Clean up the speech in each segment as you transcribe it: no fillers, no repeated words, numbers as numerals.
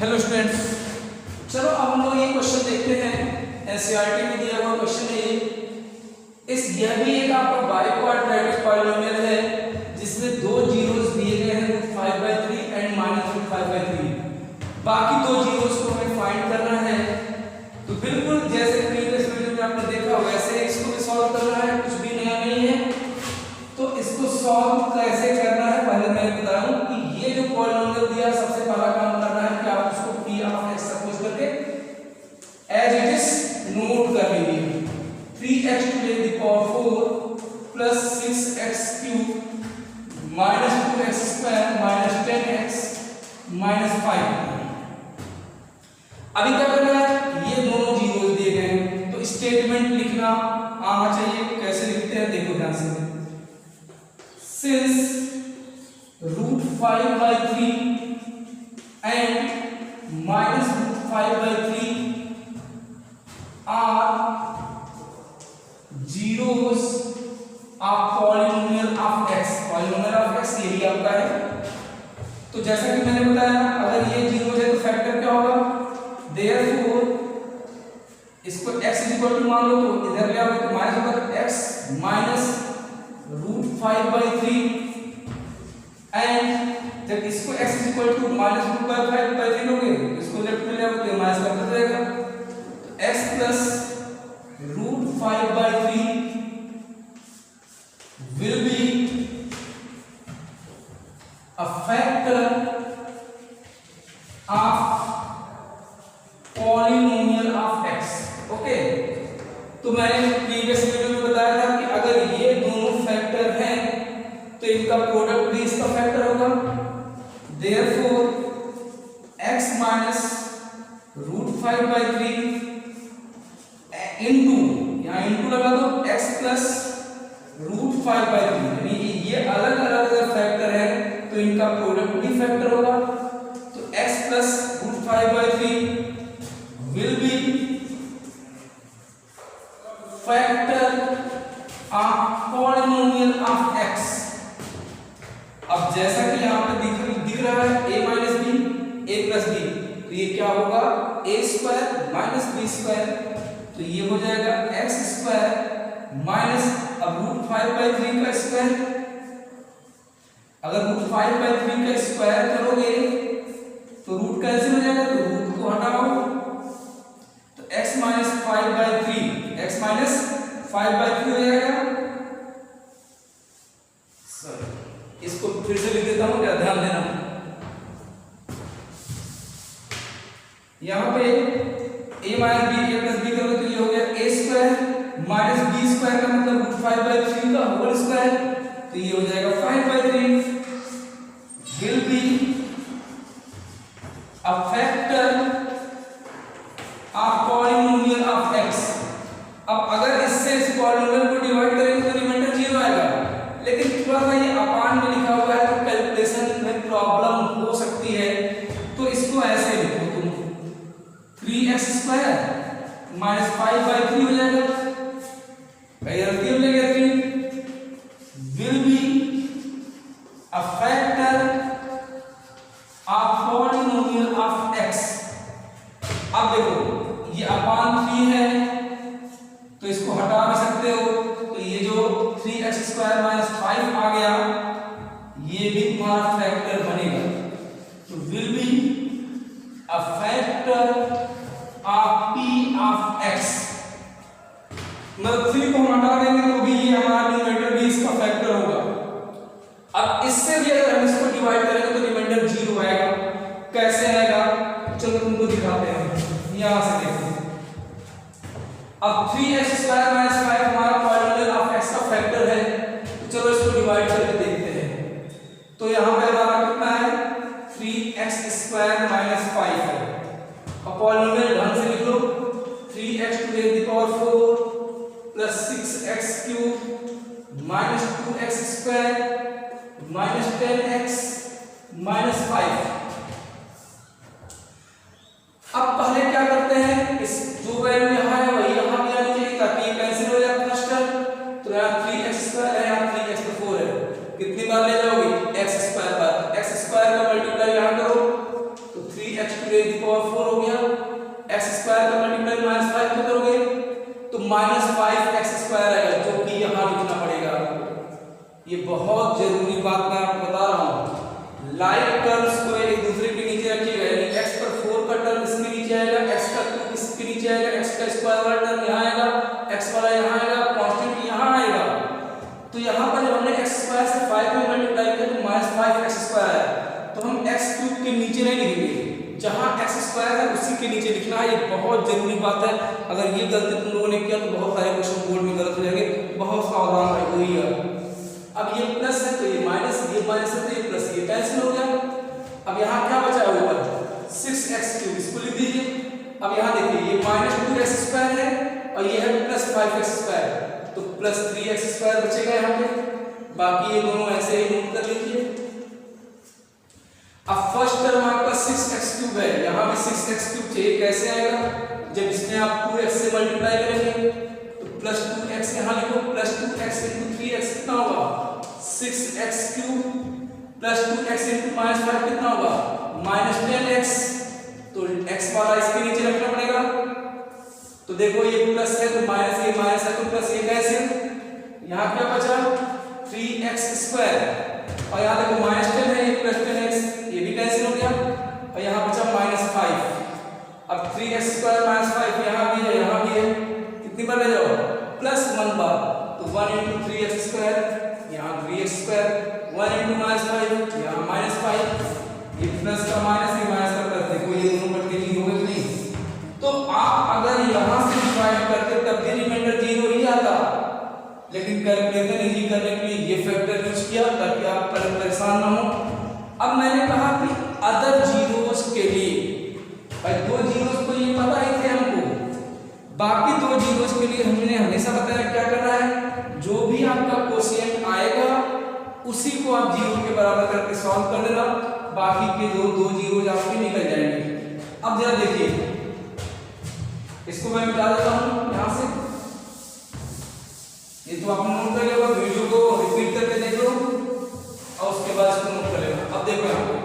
Hello students, चलो अब हम लोग ये क्वेश्चन देखते हैं। एनसीईआरटी में दिया हुआ क्वेश्चन है यह भी एक आपका बाइक्वाड्रेटिक पॉलिनोमियल है जिसमें दो जीरोस दिए गए हैं √5/3 एंड -√5/3। बाकी दो जीरोस को हमें फाइंड करना है। तो बिल्कुल जैसे प्रीवियस वीडियो में आपने देखा वैसे इसको भी सॉल्व करना है, कुछ भी नया नहीं है। तो इसको सॉल्व कैसे करना है पहले मैं बताऊं कि ये जो पॉलिनोमियल दिया सबसे पहला काम करना है कि आप उसको p ऑफ x सपोज करके एज इट इज नोट कर लीजिए। 3x to the power 4 plus 6x cube minus 2x square minus 10x minus 5। अभी क्या करना है, ये दोनों जीरोस दिए गए हैं तो स्टेटमेंट लिखना आना चाहिए। कैसे लिखते हैं देखो ध्यान से। Since √5/3 and minus √5/3 are zeros of polynomial of x। polynomial of x यही आपका है। तो जैसा कि मैंने बताया अगर ये जीरो है तो फैक्टर क्या होगा, therefore इसको x मान लो तो इधर ले आओ तो माइनस होगा x माइनस √5/3 एंड जब इसको x माइनस √5/3 लोगे इसको लेफ्ट में ले आओगे तो माइनस करते जाएगा। x plus √5/3 will be a factor of polynomial of x। Okay, तो मैंने प्रीवियस वीडियो में बताया था कि अगर ये दोनों फैक्टर हैं तो इनका प्रोडक्ट भी इसका फैक्टर होगा। therefore x माइनस √5/3 इनटू यहाँ इनटू लगा दो x प्लस √5/3 यानी ये अलग अलग फैक्टर है तो इनका प्रोडक्ट भी फैक्टर होगा। तो x plus √5/3 will be factor of polynomial of x। अब जैसा कि यहाँ पे दिख रहा है a minus b a plus b, तो ये क्या होगा a square minus b square, तो ये हो जाएगा x स्क्वायर माइनस अब √5/3 का स्क्वायर। अगर √5/3 का स्क्वायर करोगे तो रूट कैंसिल हो जाएगा, तो रूट को हटाओ तो x माइनस 5/3 हो जाएगा। इसको फिर से लिख देता हूं, क्या ध्यान देना। यहां पे a minus b a plus b करोगे तो ये हो गया a square minus b square का मतलब √5/3 का होल स्क्वायर, तो ये हो जाएगा 5/3 will be a factor of polynomial of x। अब अगर इससे इस पॉलिनोमियल को डिवाइड करेंगे तो रिमाइंडर 0 आएगा, लेकिन थोड़ा सा ये अपान में लिखा हुआ है तो कैलकुलेशन में प्रॉब्लम हो सकती है। तो इसको ऐसे लिखो तुम 3x स्क्वायर माइनस 5/3 हो जाएगा, गलती हो जाएगा 3 will be a factor of polynomial of x। अब देखो ये अपान 3 है तो इसको हटा भी सकते हो, तो ये जो 3x स्क्वायर माइनस 5 आ गया ये भी तुम्हारा फैक्टर बनेगा। तो will be a factor of p of x। मतलब 3 को हम हटा देंगे तो भी ये हमारा न्यूमरेटर भी इसका फैक्टर होगा। अब इससे भी अगर हम इसको डिवाइड करेंगे तो रिमाइंडर 0 आएगा। कैसे आएगा चलो तुमको दिखाते हैं, यहां से देखो। अब 3x स्क्वायर माइनस 5 हमारा पॉलिनोमियल ऑफ x का फैक्टर है, तो चलो इसको डिवाइड करके देखते हैं। तो यहाँ पे हमारा कितना है 3x स्क्वायर माइनस 5 है और पॉलिनोमियल ढंग से लिख लो 3x to the power 4 plus 6x cube minus 2x square minus 10x minus 5। अब पहले क्या करते हैं, इस जो वैल्यू यहाँ है वही यहाँ भी आनी चाहिए ताकि ये कैंसिल हो जाए फर्स्ट टर्म। तो यहाँ 3x स्क्वायर है, यहाँ 3x तो 4 है, कितनी बार ले जाओगे x स्क्वायर पर, x स्क्वायर का मल्टीप्लाई यहाँ करो तो 3x x to the power 4 हो गया, एक्स स्क्वायर का मल्टीप्लाई माइनस 5 में करोगे तो माइनस 5x स्क्वायर आएगा, जो कि यहाँ लिखना पड़ेगा आपको। ये बहुत जरूरी बात मैं आपको बता रहा हूँ। लाइक टर्म्स को एक दूसरे के नीचे रखिएगा, यानी x पर 4 का टर्म इसके नीचे आएगा, x का 2 इसके नीचे आएगा, x का स्क्वायर वाला टर्म यहाँ आएगा, x वाला यहाँ आएगा, कांस्टेंट यहाँ आएगा। तो यहाँ पर जब हमने x स्क्वायर से 5 में मल्टीप्लाई किया तो माइनस 5x स्क्वायर आया, तो हम x क्यूब के नीचे नहीं लिखेंगे, जहां x स्क्वायर है उसी के नीचे लिखना है। ये बहुत जरूरी बात है, अगर ये गलती तुम लोगों ने किया तो बहुत सारे क्वेश्चन बोर्ड में गलत हो जाएंगे, बहुत सावधान रहिएगा। अब ये प्लस है तो ये माइनस है तो ये प्लस, ये कैंसिल हो गया। अब यहाँ क्या बचा है ऊपर 6x क्यूब, इसको लिख दीजिए। अब यहाँ देखिए ये माइनस 2x स्क्वायर है और ये है प्लस 5x स्क्वायर, तो प्लस 3x स्क्वायर बचेगा यहाँ पे, बाकी ये दोनों ऐसे ही नोट कर लीजिए। अब फर्स्ट टर्म आपका 6x क्यूब है, यहाँ भी 6x क्यूब चाहिए, कैसे आएगा? जब इसमें आप 2x से मल्टीप्लाई करेंगे तो प्लस 2x यहाँ लिखो, प्लस 2x इंटू 3x कितना होगा 6x cube, plus 2x into minus 5 कितना होगा माइनस 10x, तो x वाला इसके नीचे रखना पड़ेगा। तो देखो ये प्लस है तो माइनस है तो प्लस, ये कैसे, यहाँ क्या बचा 3x स्क्वायर, और यहाँ देखो माइनस 10 है, ये प्लस 10x, ये भी कैंसिल हो गया, और यहाँ बचा माइनस 5। अब 3x स्क्वायर माइनस 5 यहाँ भी है, कितनी बार ले जाओ प्लस 1 बार, तो 1 इंटू 3x स्क्वायर, यहाँ 3x स्क्वायर, 1 इंटू माइनस 5, यहाँ माइनस 5, ये प्लस का माइनस, ये माइनस का प्लस, देखो ये दोनों मल्टीप्लाई हो गए कि नहीं? तो आप अगर यहाँ से डिवाइड करते तब भी रिमाइंडर 0 ही आता, लेकिन कैलकुलेशन इजी करने के लिए ये फैक्टर यूज किया ताकि आप परेशान ना हो। अब मैंने कहा कि अदर जीरोस के लिए, भाई 2 जीरोस तो ये पता ही थे हमको, बाकी 2 जीरोस के लिए हमने हमेशा बताया क्या करना है, जो भी आपका कोशिएंट आएगा उसी को आप 0 के बराबर करके सॉल्व कर देना, बाकी के दो जीरोस आपके निकल जाएंगे। अब जरा देखिए, इसको मैं मिटा देता हूँ यहाँ से, ये तो आपने नोट कर लिया, वीडियो को रिपीट करके देख लो और उसके बाद इसको नोट कर लेना। अब देखो यहाँ पे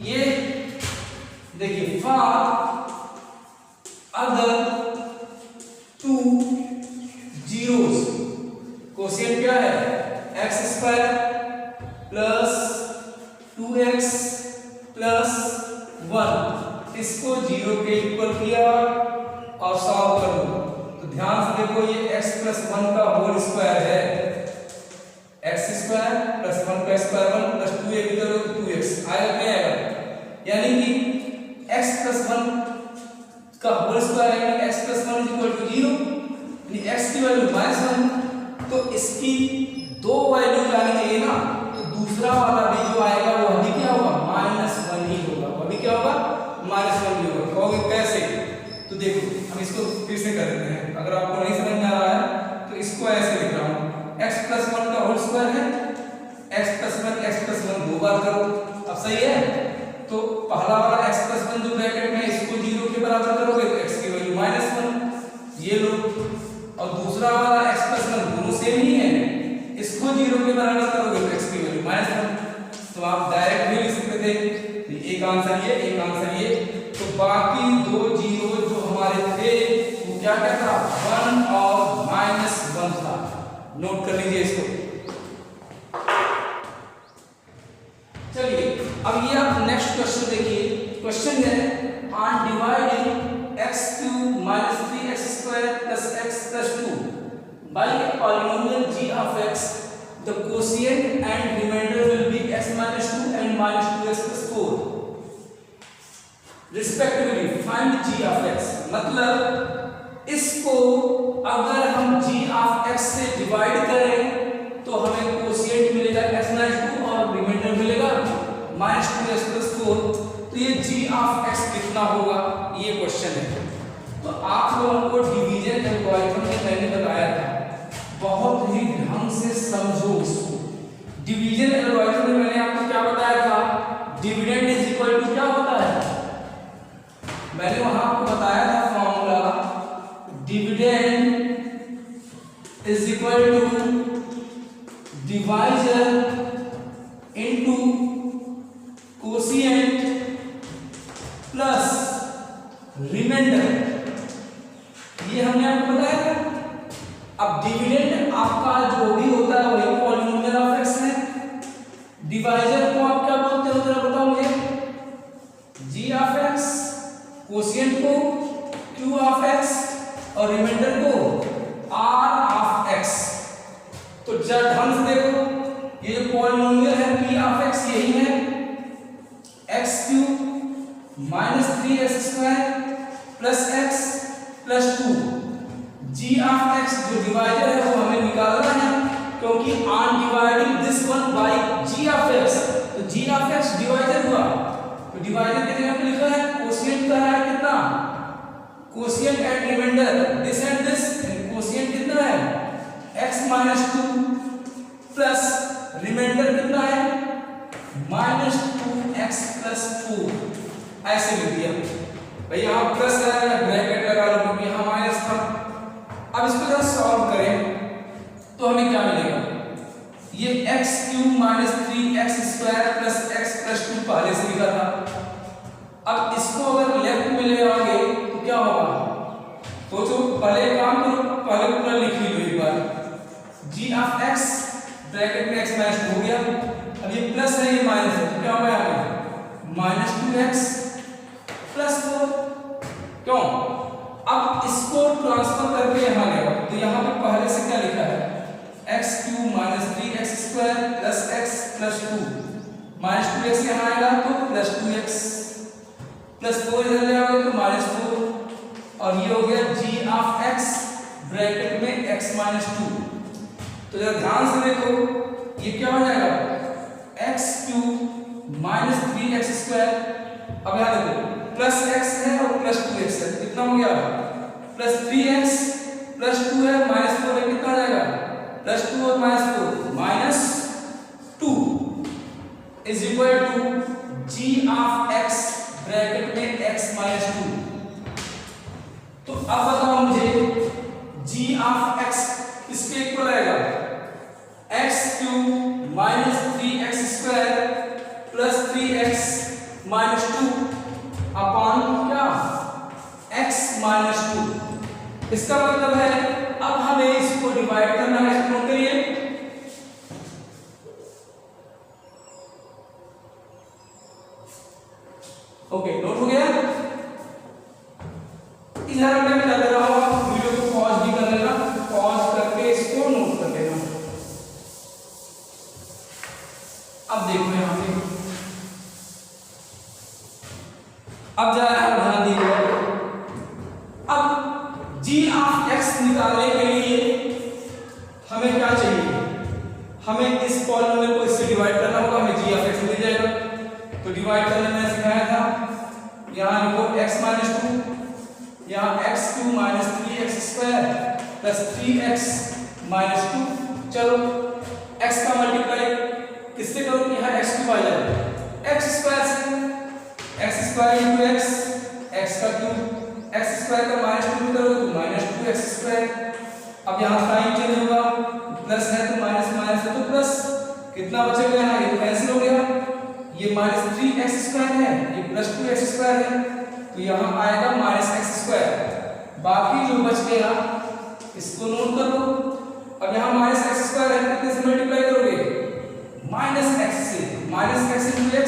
ये देखिए, फॉर अदर 2 जीरोस कोशिएंट क्या है x square plus 2x plus 1, इसको 0 के इक्वल किया और सॉल्व कर दो। तो ध्यान से देखो ये x प्लस 1 का होल स्क्वायर है, x स्क्वायर प्लस 1 का स्क्वायर 1 प्लस 2 एक इधर हो तो 2x आएगा, नहीं आएगा? यानी कि x प्लस 1 का होल स्क्वायर है, x प्लस 1 इक्वल टू 0, यानी x की वैल्यू -1, तो इसकी 2 वैल्यू आनी चाहिए ना, तो दूसरा वाला भी जो आएगा वो अभी क्या होगा -1 ही होगा, वो अभी क्या होगा -1 ही होगा। कहोगे कैसे? तो देखो हम इसको फिर से कर देते हैं, अगर आपको नहीं समझ में आ रहा है तो इसको ऐसे लिख रहा हूँ, x प्लस 1 का होल स्क्वायर है, x प्लस 1 दो बार करो, अब सही है? तो पहला वाला x प्लस 1 जो ब्रैकेट में इसको 0 के बराबर करोगे तो x की वैल्यू -1 ये लो, और दूसरा वाला x प्लस 1 दोनों सेम ही है, इसको 0 के बराबर करोगे तो x की वैल्यू -1, तो आप डायरेक्ट भी लिख सकते थे। एक आंसर ये, एक आंसर ये, तो बाकी 2 जीरो जो हमारे थे वो क्या क्या था 1 और -1 था, नोट कर लीजिए इसको। चलिए अब ये आप नेक्स्ट क्वेश्चन देखिए, क्वेश्चन है on dividing x cube minus 3x square plus x plus 2 by a polynomial g of x, the quotient and remainder will be x minus 2 and minus 2x plus 4 respectively, find g of x। मतलब इसको अगर हम g of x से divide करें तो हमें quotient मिलेगा x minus 2 और रिमाइंडर मिलेगा minus 2x plus 4, तो ये g of x कितना होगा, ये क्वेश्चन है। तो आप लोगों को डिवीजन एल्गोरिथम में मैंने बताया था, बहुत ही ध्यान से समझो इसको। डिवीजन एल्गोरिथम में मैंने आपको क्या बताया था, डिविडेंड इज इक्वल टू क्या होता है, मैंने वहां आपको बताया था formula, dividend is equal to divisor into quotient plus remainder, ये हमने आपको बताया था। अब डिविडेंड आपका जो भी होता है वही पॉलिनोमियल ऑफ एक्स है। डिवाइजर को आप क्या बोलते हो जरा बताओ मुझे? जी ऑफ एक्स, कोशिएंट को क्यू ऑफ एक्स और रिमाइंडर को आर ऑफ एक्स। तो जरा ढंग से देखो, ये जो पॉलिनोमियल है पी ऑफ एक्स यही है x cube minus 3x square plus x plus 2। G of x जो डिवाइजर है वो हमें निकालना है, क्योंकि on dividing this one by g of x, तो जी ऑफ एक्स डिवाइजर हुआ, तो डिवाइजर के जगह पे लिखा है कोशिएंट का है कितना, quotient and remainder this and this, quotient कितना है x माइनस 2 प्लस रिमाइंडर कितना है माइनस 2x प्लस 4। ऐसे लिख दिया भाई, यहां प्लस है ब्रैकेट लगा लो क्योंकि यहां माइनस था। अब इसको जरा सॉल्व करें तो हमें क्या मिलेगा, ये x cube minus 3x square plus x plus 2 पहले से लिखा था। अब इसको अगर लेफ्ट में ले आओगे तो क्या होगा, तो जो पहले काम करो, पहले पूरा लिख लो एक बार। g ऑफ x ब्रैकेट में x माइनस 2 हो गया, अब ये प्लस है ये माइनस है, तो क्या होगा यहाँ पे माइनस 2x प्लस 4। क्यों, अब इसको ट्रांसफर करके यहाँ ले आओ, तो यहाँ पे पहले से क्या लिखा है x cube minus 3x square plus x plus 2, minus 2x यहाँ आएगा तो प्लस 2x प्लस 4 इधर ले आओगे तो माइनस 4, और ये हो गया g ऑफ x ब्रैकेट में x माइनस 2। तो जरा ध्यान से देखो, ये क्या हो जाएगा x cube minus 3x square, अब यहाँ देखो प्लस x है और प्लस 2x है, कितना हो गया प्लस 3x प्लस 2 है माइनस 4 है, कितना आ जाएगा प्लस 2 और minus 4 minus 2 is equal to g of x bracket में x माइनस 2। तो अब बताओ मुझे g ऑफ x किसके इक्वल आएगा, x cube minus 3x square plus 3x minus 2 upon क्या x माइनस 2। इसका मतलब है अब हमें इसको डिवाइड करना है, इसको नोट करिए। ओके, नोट हो गया। इधर मैं क्या कर रहा हूं, वीडियो को पॉज भी कर लेना, पॉज करके इसको नोट कर लेना। अब देखो यहां पे, अब जरा ध्यान दीजिए, अब g ऑफ x निकालने के लिए हमें क्या चाहिए, हमें इस पॉलिनोमियल को इससे डिवाइड करना होगा, हमें g ऑफ x मिल जाएगा। तो डिवाइड करने में सिखाया था, यहाँ लिखो x माइनस 2, यहाँ x cube minus 3x square plus 3x minus 2। चलो x का मल्टीप्लाई किससे करो, यहाँ x क्यूब आ जाएगा x स्क्वायर से, x स्क्वायर इंटू x का क्यूब, x स्क्वायर का माइनस 2 करोगे तो माइनस 2x स्क्वायर। अब यहाँ साइन चेंज होगा, प्लस है तो माइनस, माइनस है तो प्लस, कितना बचेगा यहाँ, ये कैंसिल हो गया, ये माइनस 3x स्क्वायर है, ये प्लस 2x स्क्वायर है, तो यहाँ आएगा माइनस x स्क्वायर। बाकी जो बच गया इसको नोट कर लो। अब यहाँ माइनस x स्क्वायर है, कितने से मल्टीप्लाई करोगे माइनस x से, minus x into x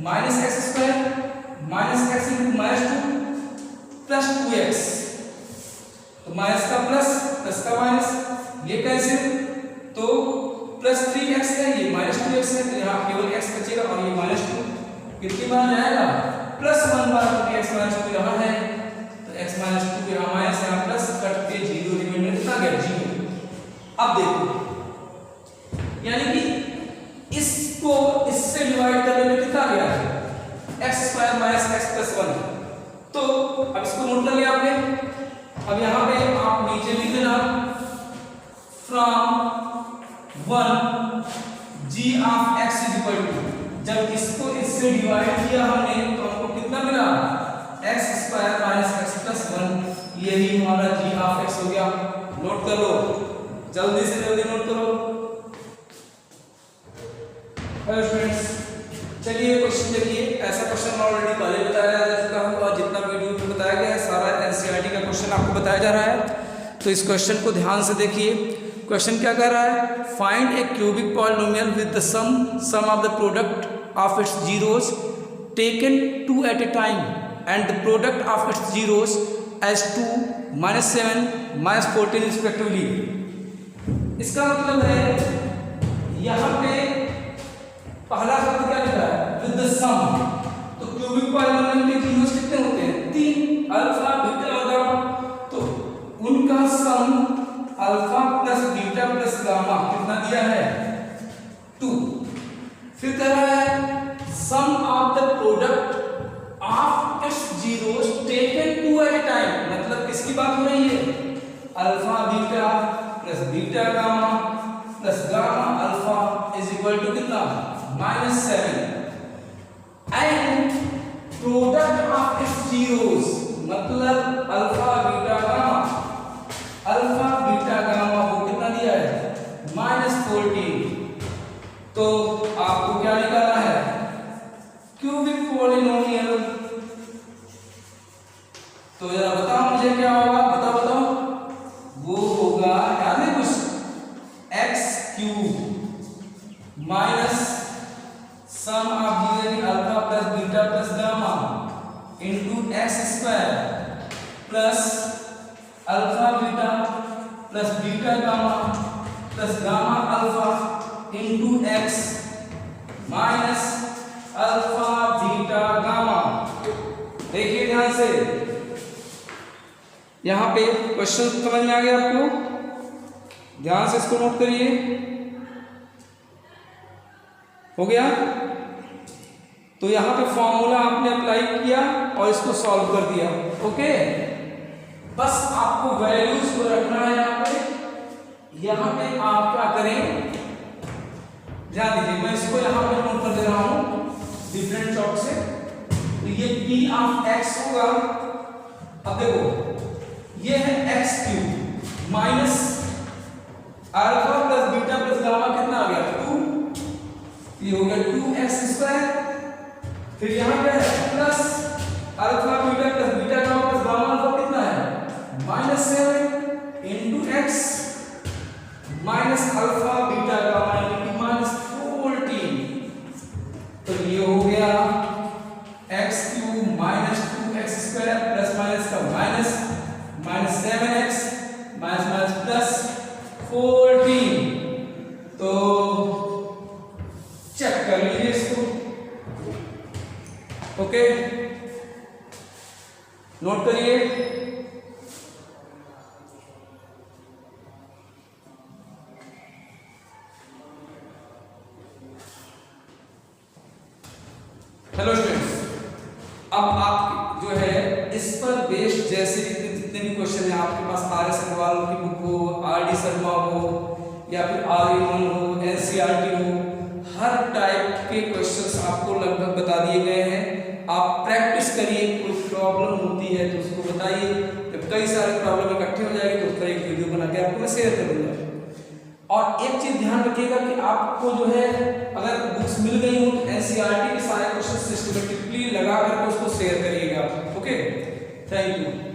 minus x square minus x into minus 2 plus 2x, तो माइनस का प्लस प्लस का माइनस, ये कैंसिल, तो प्लस 3x है, ये माइनस 2x है, तो यहाँ केवल x बचेगा और ये माइनस 2 कितनी बार जाएगा प्लस 1 बार, क्योंकि x माइनस 2 यहाँ है, तो x माइनस 2 यहाँ माइनस, यहाँ प्लस, कट के 0, रिमाइंडर कितना गया 0। अब देखो, यानी कि इसको इससे डिवाइड करने में कितना गया x square minus x plus 1। तो अब इसको नोट कर लिया आपने। अब यहाँ पे आप नीचे लिख देना from 1 g of x is equal to, जब इसको इससे डिवाइड किया हमने तो हमको कितना मिला x square minus x plus 1, यही हमारा g ऑफ x हो गया। नोट कर लो, जल्दी से जल्दी नोट करो। हेलो स्टूडेंट्स, चलिए क्वेश्चन देखिए। ऐसा क्वेश्चन ऑलरेडी पहले बताया जा चुका है और जितना वीडियो में बताया गया है सारा एनसीईआरटी का क्वेश्चन आपको बताया जा रहा है। तो इस क्वेश्चन को ध्यान से देखिए। क्वेश्चन क्या कह रहा है, find a cubic polynomial with the sum of the product of its zeros taken 2 at a time and the product of its zeros as 2, -7, -14 respectively. इसका मतलब है यहाँ पे पहला शब्द क्या लिखा है, विद द सम। तो क्यूबिक पॉलिनोमियल के जीरोस कितने होते हैं, 3, अल्फा बीटा और गामा। तो उनका sum alpha plus beta plus gamma कितना दिया है, 2। फिर कह रहा है sum of the product of its zeros taken 2 at a time. मतलब किसकी बात हो रही है, alpha beta plus beta gamma plus gamma alpha is equal to कितना, -7 and product of its zeros मतलब अल्फा बीटा गामा को कितना दिया है, -14। तो आपको क्या निकालना है, क्यूबिक पॉलिनोमियल। तो जरा बताओ मुझे क्या होगा, बताओ। वो होगा याद है कुछ, x³ minus sum of zero alpha plus beta plus gamma into x² plus alpha beta plus beta gamma plus gamma alpha into x minus alpha beta gamma. देखिए ध्यान से, यहां पे क्वेश्चन समझ में आ गया आपको, ध्यान से इसको नोट करिए। हो गया, तो यहां पे फॉर्मूला आपने अप्लाई किया और इसको सॉल्व कर दिया। ओके, बस आपको वैल्यूज को रखना है यहाँ पे आप क्या करें, ध्यान दीजिए। मैं इसको यहाँ पे नोट कर दे रहा हूं डिफरेंट चौक से। तो ये P ऑफ x होगा, अब देखो ये है x³ minus alpha plus beta plus gamma कितना आ गया, 2। ये हो गया 2x²। फिर यहाँ पे plus alpha beta plus beta gamma plus gamma alpha कितना है, -7 into x minus alpha beta gamma यानी -14। तो ये हो गया x³ minus 2x² plus minus का माइनस -7x माइनस प्लस 14। तो चेक कर लीजिए इसको। ओके, नोट करिए। हेलो स्टूडेंट्स, अब आप जो है इस पर बेस्ड जैसे जितने भी क्वेश्चन है आपके पास, आर एस अग्रवाल की बुक हो, आर डी शर्मा हो या फिर RE1 हो, NCERT हो, हर टाइप के क्वेश्चंस आपको लगभग बता दिए गए हैं। आप प्रैक्टिस करिए, कोई प्रॉब्लम होती है तो उसको बताइए। जब कई सारे प्रॉब्लम इकट्ठे हो जाएंगे तो उसका एक वीडियो बना के आपको मैं शेयर करूँगा। और एक चीज ध्यान रखिएगा कि आपको जो है अगर बुक्स मिल गई हो तो NCERT के सारे क्वेश्चन सिस्टमेटिकली लगा करके उसको शेयर करिएगा। Okay, thank you.